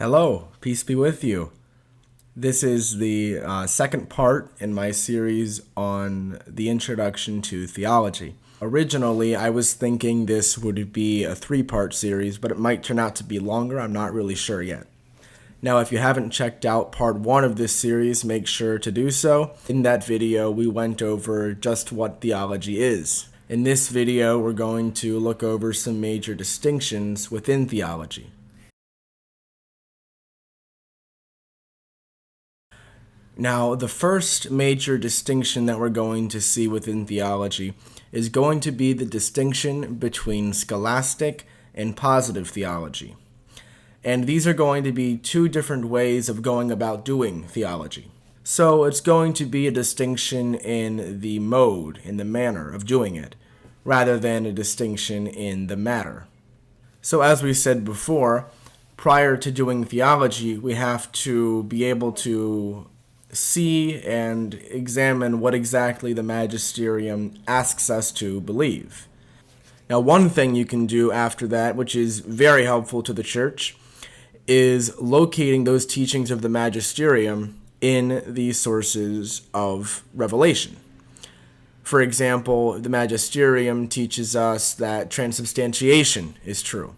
Hello, peace be with you. This is the second part in my series on the introduction to theology. Originally, I was thinking this would be a three-part series, but it might turn out to be longer. I'm not really sure yet. Now, if you haven't checked out part one of this series, make sure to do so. In that video, we went over just what theology is. In this video, we're going to look over some major distinctions within theology. Now, the first major distinction that we're going to see within theology is going to be the distinction between scholastic and positive theology. And these are going to be two different ways of going about doing theology. So it's going to be a distinction in the mode, in the manner of doing it, rather than a distinction in the matter. So as we said before, prior to doing theology, we have to be able to see and examine what exactly the magisterium asks us to believe. Now, one thing you can do after that, which is very helpful to the church, is locating those teachings of the magisterium in the sources of revelation. For example, the magisterium teaches us that transubstantiation is true.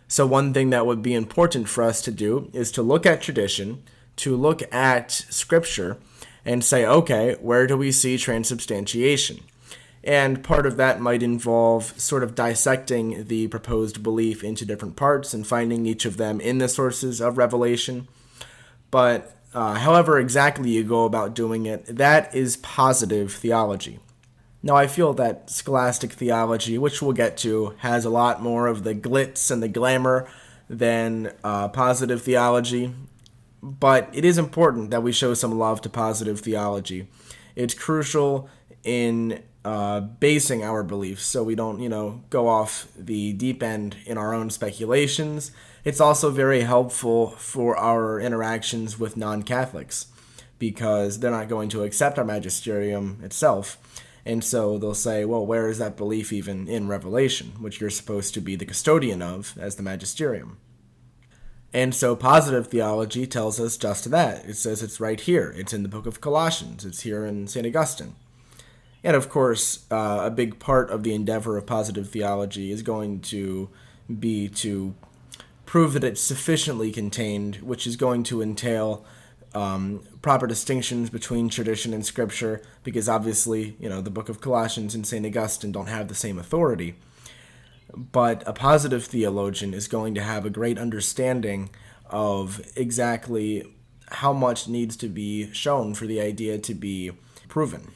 So one thing that would be important for us to do is to look at tradition, to look at scripture and say, okay, where do we see transubstantiation? And part of that might involve sort of dissecting the proposed belief into different parts and finding each of them in the sources of revelation. But however exactly you go about doing it, that is positive theology. Now, I feel that scholastic theology, which we'll get to, has a lot more of the glitz and the glamour than positive theology. But it is important that we show some love to positive theology. It's crucial in basing our beliefs so we don't, go off the deep end in our own speculations. It's also very helpful for our interactions with non-Catholics because they're not going to accept our magisterium itself. And so they'll say, well, where is that belief even in Revelation, which you're supposed to be the custodian of as the magisterium? And so positive theology tells us just that. It says it's right here. It's in the book of Colossians. It's here in St. Augustine. And of course, a big part of the endeavor of positive theology is going to be to prove that it's sufficiently contained, which is going to entail proper distinctions between tradition and scripture, because obviously, the book of Colossians and St. Augustine don't have the same authority. But a positive theologian is going to have a great understanding of exactly how much needs to be shown for the idea to be proven.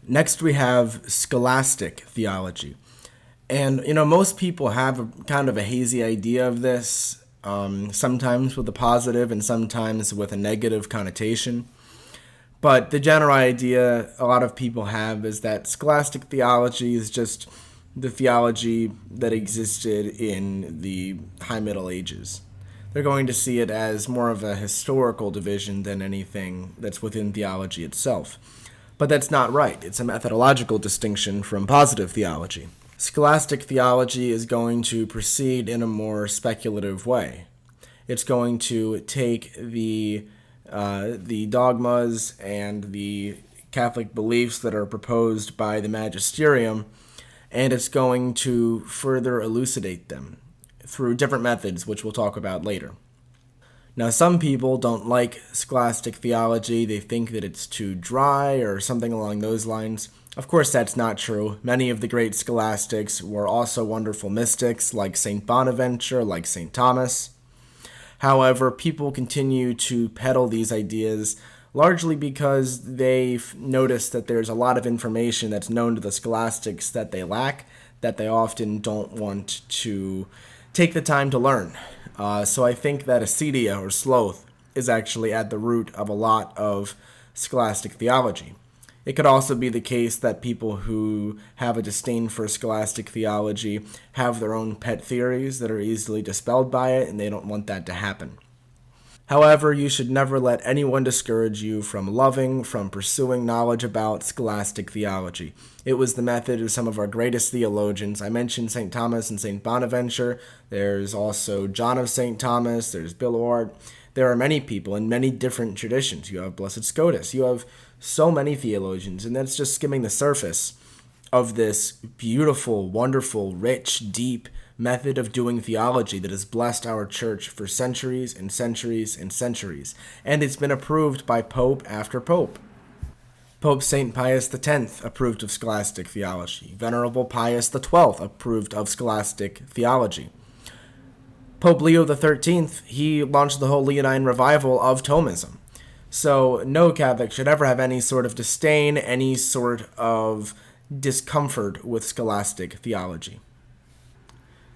Next, we have scholastic theology. And, most people have kind of a hazy idea of this, sometimes with a positive and sometimes with a negative connotation. But the general idea a lot of people have is that scholastic theology is just the theology that existed in the High Middle Ages. They're going to see it as more of a historical division than anything that's within theology itself. But that's not right. It's a methodological distinction from positive theology. Scholastic theology is going to proceed in a more speculative way. It's going to take the dogmas and the Catholic beliefs that are proposed by the magisterium, and it's going to further elucidate them through different methods, which we'll talk about later. Now, some people don't like scholastic theology. They think that it's too dry or something along those lines. Of course, that's not true. Many of the great scholastics were also wonderful mystics, like St. Bonaventure, like St. Thomas. However, people continue to peddle these ideas largely because they've noticed that there's a lot of information that's known to the scholastics that they lack, that they often don't want to take the time to learn. So I think that acedia or sloth is actually at the root of a lot of scholastic theology. It could also be the case that people who have a disdain for scholastic theology have their own pet theories that are easily dispelled by it, and they don't want that to happen. However, you should never let anyone discourage you from pursuing knowledge about scholastic theology. It was the method of some of our greatest theologians. I mentioned St. Thomas and St. Bonaventure. There's also John of St. Thomas. There's Billard. There are many people in many different traditions. You have Blessed Scotus. You have so many theologians, and that's just skimming the surface of this beautiful, wonderful, rich, deep method of doing theology that has blessed our church for centuries and centuries and centuries. And it's been approved by pope after pope. Pope St. Pius X approved of scholastic theology. Venerable Pius XII approved of scholastic theology. Pope Leo XIII, he launched the whole Leonine revival of Thomism. So no Catholic should ever have any sort of disdain, any sort of discomfort with scholastic theology.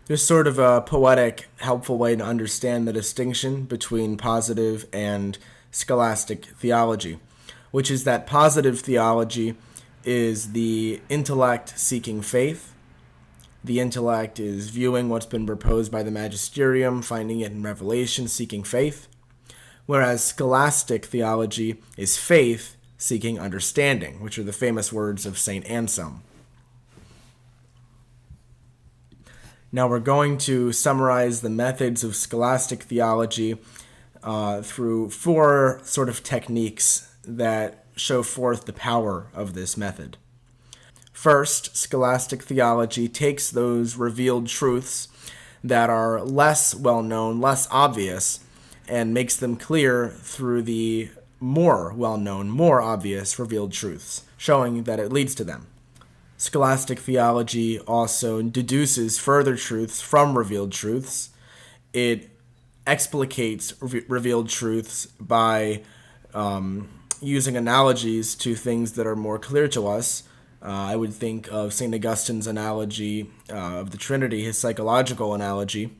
There's sort of a poetic, helpful way to understand the distinction between positive and scholastic theology, which is that positive theology is the intellect seeking faith. The intellect is viewing what's been proposed by the magisterium, finding it in revelation, seeking faith. Whereas scholastic theology is faith seeking understanding, which are the famous words of St. Anselm. Now we're going to summarize the methods of scholastic theology through four sort of techniques that show forth the power of this method. First, scholastic theology takes those revealed truths that are less well-known, less obvious, and makes them clear through the more well-known, more obvious revealed truths, showing that it leads to them. Scholastic theology also deduces further truths from revealed truths. It explicates revealed truths by using analogies to things that are more clear to us. I would think of St. Augustine's analogy of the Trinity, his psychological analogy.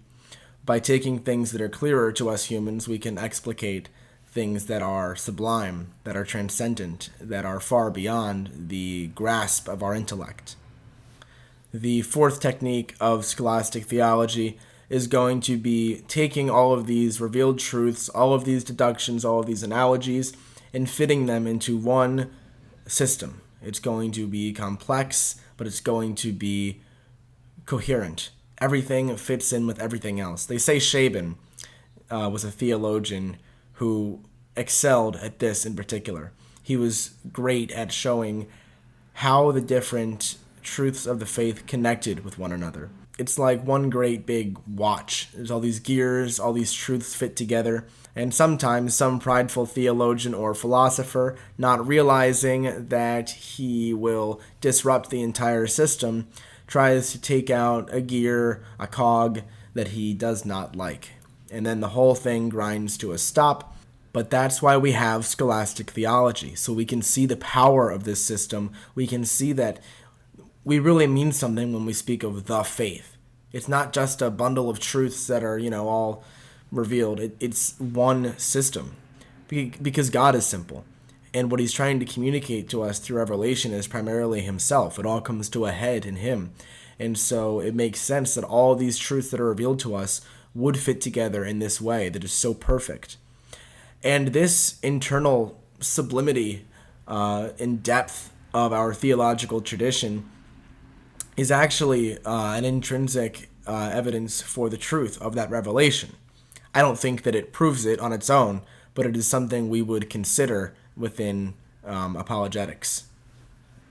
By taking things that are clearer to us humans, we can explicate things that are sublime, that are transcendent, that are far beyond the grasp of our intellect. The fourth technique of scholastic theology is going to be taking all of these revealed truths, all of these deductions, all of these analogies, and fitting them into one system. It's going to be complex, but it's going to be coherent. Everything fits in with everything else. They say Shaban was a theologian who excelled at this in particular. He was great at showing how the different truths of the faith connected with one another. It's like one great big watch. There's all these gears, all these truths fit together, and sometimes some prideful theologian or philosopher, not realizing that he will disrupt the entire system, tries to take out a gear, a cog that he does not like. And then the whole thing grinds to a stop. But that's why we have scholastic theology, so we can see the power of this system. We can see that we really mean something when we speak of the faith. It's not just a bundle of truths that are, all revealed. It's one system because God is simple. And what he's trying to communicate to us through revelation is primarily himself. It all comes to a head in him. And so it makes sense that all these truths that are revealed to us would fit together in this way that is so perfect. And this internal sublimity and depth of our theological tradition is actually an intrinsic evidence for the truth of that revelation. I don't think that it proves it on its own, but it is something we would consider within apologetics.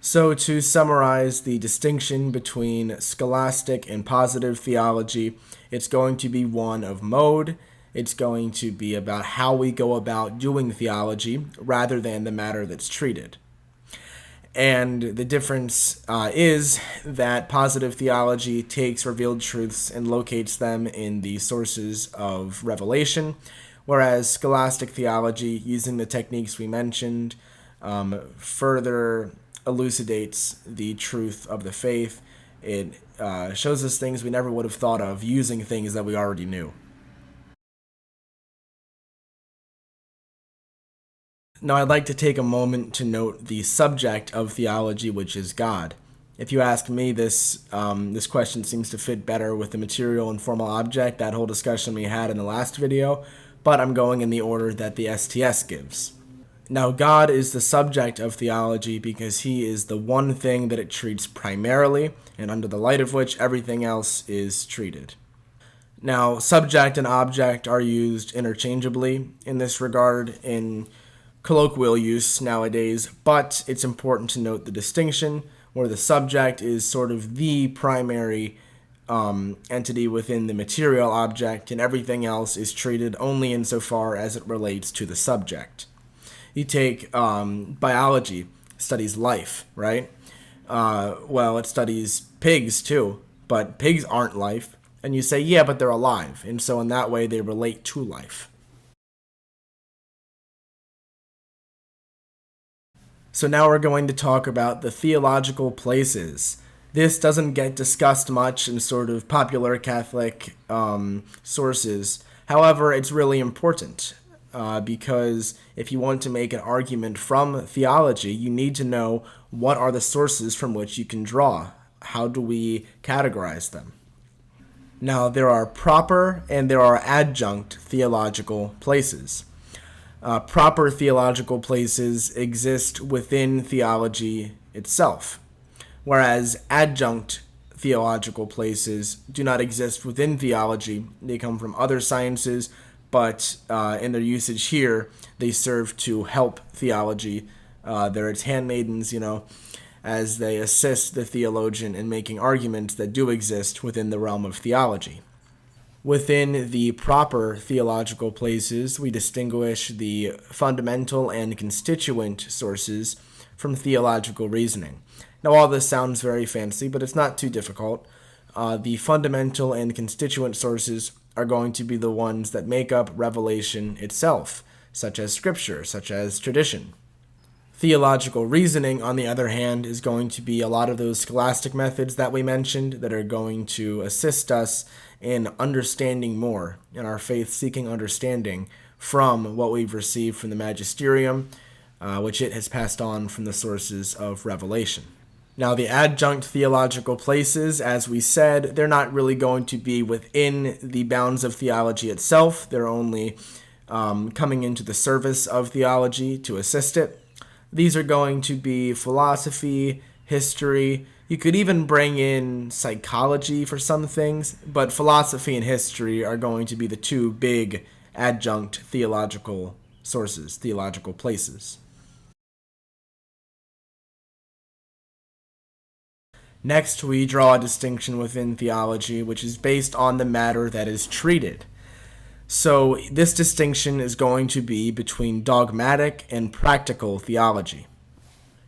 So to summarize the distinction between scholastic and positive theology, it's going to be one of mode. It's going to be about how we go about doing theology rather than the matter that's treated. And the difference is that positive theology takes revealed truths and locates them in the sources of revelation, whereas scholastic theology, using the techniques we mentioned, further elucidates the truth of the faith. It shows us things we never would have thought of using things that we already knew. Now, I'd like to take a moment to note the subject of theology, which is God. If you ask me, this question seems to fit better with the material and formal object, that whole discussion we had in the last video. but I'm going in the order that the STS gives. Now, God is the subject of theology because he is the one thing that it treats primarily, and under the light of which everything else is treated. Now, subject and object are used interchangeably in this regard in colloquial use nowadays, but it's important to note the distinction where the subject is sort of the primary entity within the material object, and everything else is treated only insofar as it relates to the subject. You take biology, studies life, right? Well, it studies pigs too, but pigs aren't life. And you say, yeah, but they're alive. And so in that way, they relate to life. So now we're going to talk about the theological places. This doesn't get discussed much in sort of popular Catholic sources. However, it's really important because if you want to make an argument from theology, you need to know what are the sources from which you can draw. How do we categorize them? Now, there are proper and there are adjunct theological places. Proper theological places exist within theology itself, whereas adjunct theological places do not exist within theology. They come from other sciences, but in their usage here, they serve to help theology. They're its handmaidens, as they assist the theologian in making arguments that do exist within the realm of theology. Within the proper theological places, we distinguish the fundamental and constituent sources from theological reasoning. Now, all this sounds very fancy, but it's not too difficult. The fundamental and constituent sources are going to be the ones that make up revelation itself, such as scripture, such as tradition. Theological reasoning, on the other hand, is going to be a lot of those scholastic methods that we mentioned that are going to assist us in understanding more, in our faith-seeking understanding from what we've received from the magisterium, which it has passed on from the sources of revelation. Now, the adjunct theological places, as we said, they're not really going to be within the bounds of theology itself. They're only coming into the service of theology to assist it. These are going to be philosophy, history. You could even bring in psychology for some things, but philosophy and history are going to be the two big adjunct theological sources, theological places. Next, we draw a distinction within theology, which is based on the matter that is treated. So this distinction is going to be between dogmatic and practical theology.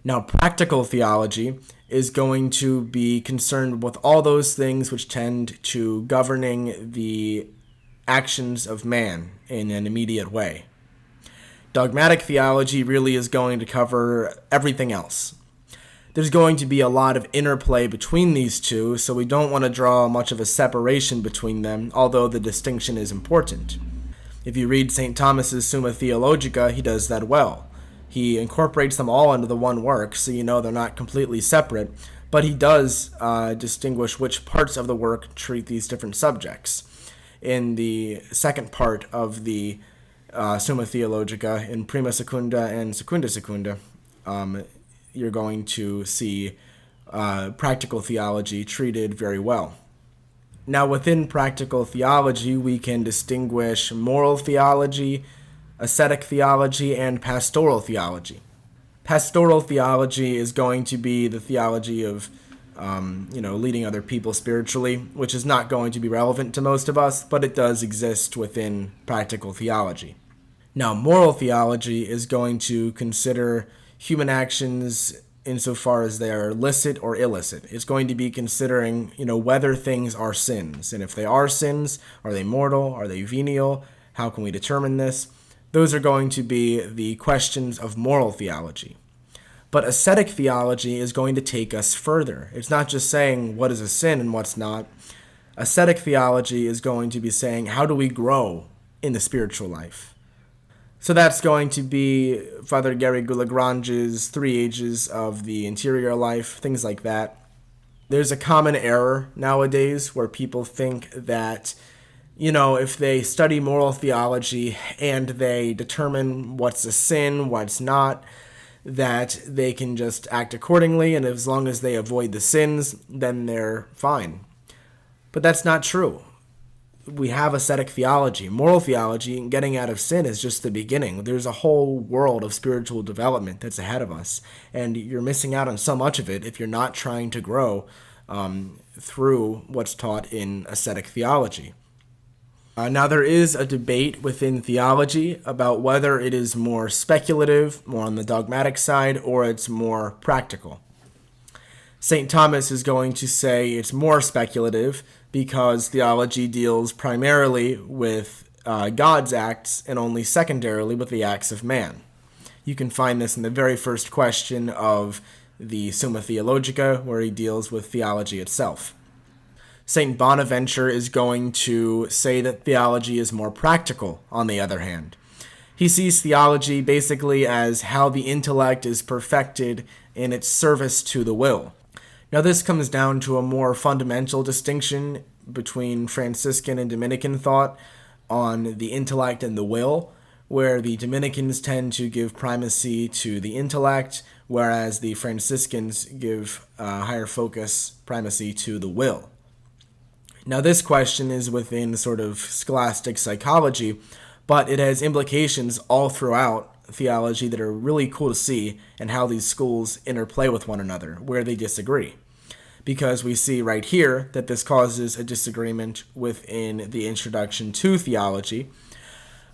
Now, practical theology is going to be concerned with all those things which tend to governing the actions of man in an immediate way. Dogmatic theology really is going to cover everything else. There's going to be a lot of interplay between these two, so we don't want to draw much of a separation between them, although the distinction is important. If you read St. Thomas's Summa Theologica, he does that well. He incorporates them all into the one work, so you know they're not completely separate, but he does distinguish which parts of the work treat these different subjects. In the second part of the Summa Theologica, in Prima Secunda and Secunda Secunda, you're going to see practical theology treated very well. Now, within practical theology, we can distinguish moral theology, ascetic theology, and pastoral theology. Pastoral theology is going to be the theology of, leading other people spiritually, which is not going to be relevant to most of us, but it does exist within practical theology. Now, moral theology is going to consider human actions insofar as they are licit or illicit. It's going to be considering, whether things are sins. And if they are sins, are they mortal? Are they venial? How can we determine this? Those are going to be the questions of moral theology. But ascetic theology is going to take us further. It's not just saying what is a sin and what's not. Ascetic theology is going to be saying, how do we grow in the spiritual life? So that's going to be Father Gary Goulagrange's 3 Ages of the Interior Life, things like that. There's a common error nowadays where people think that If they study moral theology and they determine what's a sin, what's not, that they can just act accordingly, and as long as they avoid the sins, then they're fine. But that's not true. We have ascetic theology, moral theology, and getting out of sin is just the beginning. There's a whole world of spiritual development that's ahead of us, and you're missing out on so much of it if you're not trying to grow through what's taught in ascetic theology. Now, there is a debate within theology about whether it is more speculative, more on the dogmatic side, or it's more practical. St. Thomas is going to say it's more speculative because theology deals primarily with God's acts and only secondarily with the acts of man. You can find this in the very first question of the Summa Theologica, where he deals with theology itself. St. Bonaventure is going to say that theology is more practical, on the other hand. He sees theology basically as how the intellect is perfected in its service to the will. Now, this comes down to a more fundamental distinction between Franciscan and Dominican thought on the intellect and the will, where the Dominicans tend to give primacy to the intellect, whereas the Franciscans give higher focus primacy to the will. Now, this question is within sort of scholastic psychology, but it has implications all throughout theology that are really cool to see, and how these schools interplay with one another, where they disagree. Because we see right here that this causes a disagreement within the introduction to theology.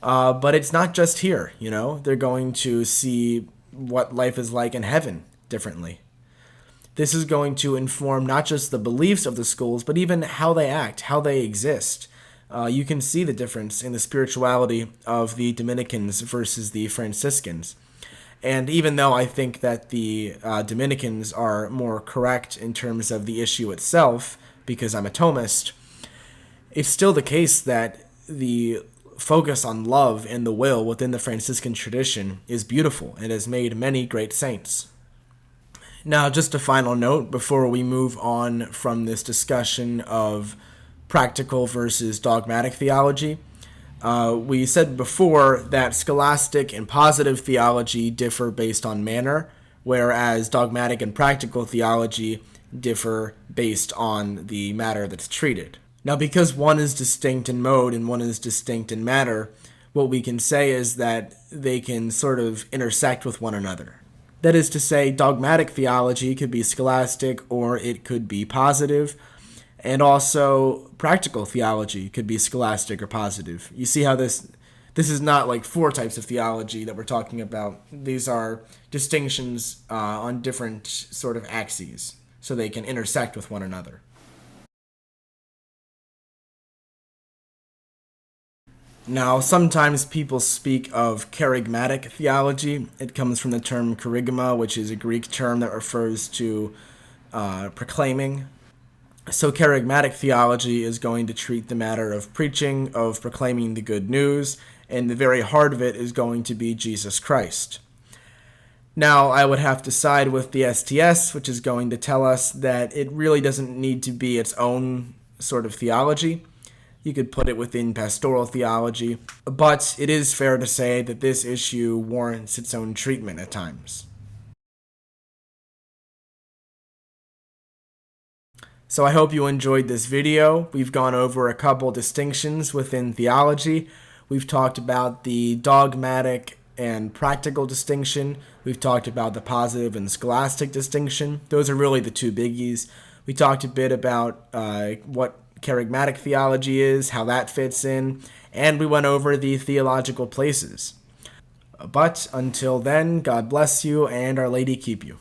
But it's not just here, They're going to see what life is like in heaven differently. This is going to inform not just the beliefs of the schools, but even how they act, how they exist. You can see the difference in the spirituality of the Dominicans versus the Franciscans. And even though I think that the Dominicans are more correct in terms of the issue itself, because I'm a Thomist, it's still the case that the focus on love and the will within the Franciscan tradition is beautiful and has made many great saints. Now, just a final note before we move on from this discussion of practical versus dogmatic theology. We said before that scholastic and positive theology differ based on manner, whereas dogmatic and practical theology differ based on the matter that's treated. Now, because one is distinct in mode and one is distinct in matter, what we can say is that they can sort of intersect with one another. That is to say, dogmatic theology could be scholastic or it could be positive, and also practical theology could be scholastic or positive. You see how this is not like four types of theology that we're talking about. These are distinctions on different sort of axes, so they can intersect with one another. Now, sometimes people speak of Kerygmatic theology. It comes from the term kerygma, which is a Greek term that refers to proclaiming. So Kerygmatic theology is going to treat the matter of preaching, of proclaiming the good news, and the very heart of it is going to be Jesus Christ. Now, I would have to side with the STS, which is going to tell us that it really doesn't need to be its own sort of theology. You could put it within pastoral theology, but it is fair to say that this issue warrants its own treatment at times. So I hope you enjoyed this video. We've gone over a couple distinctions within theology. We've talked about the dogmatic and practical distinction. We've talked about the positive and scholastic distinction. Those are really the two biggies. We talked a bit about what Kerygmatic theology is, how that fits in, and we went over the theological places. But until then, God bless you and Our Lady keep you.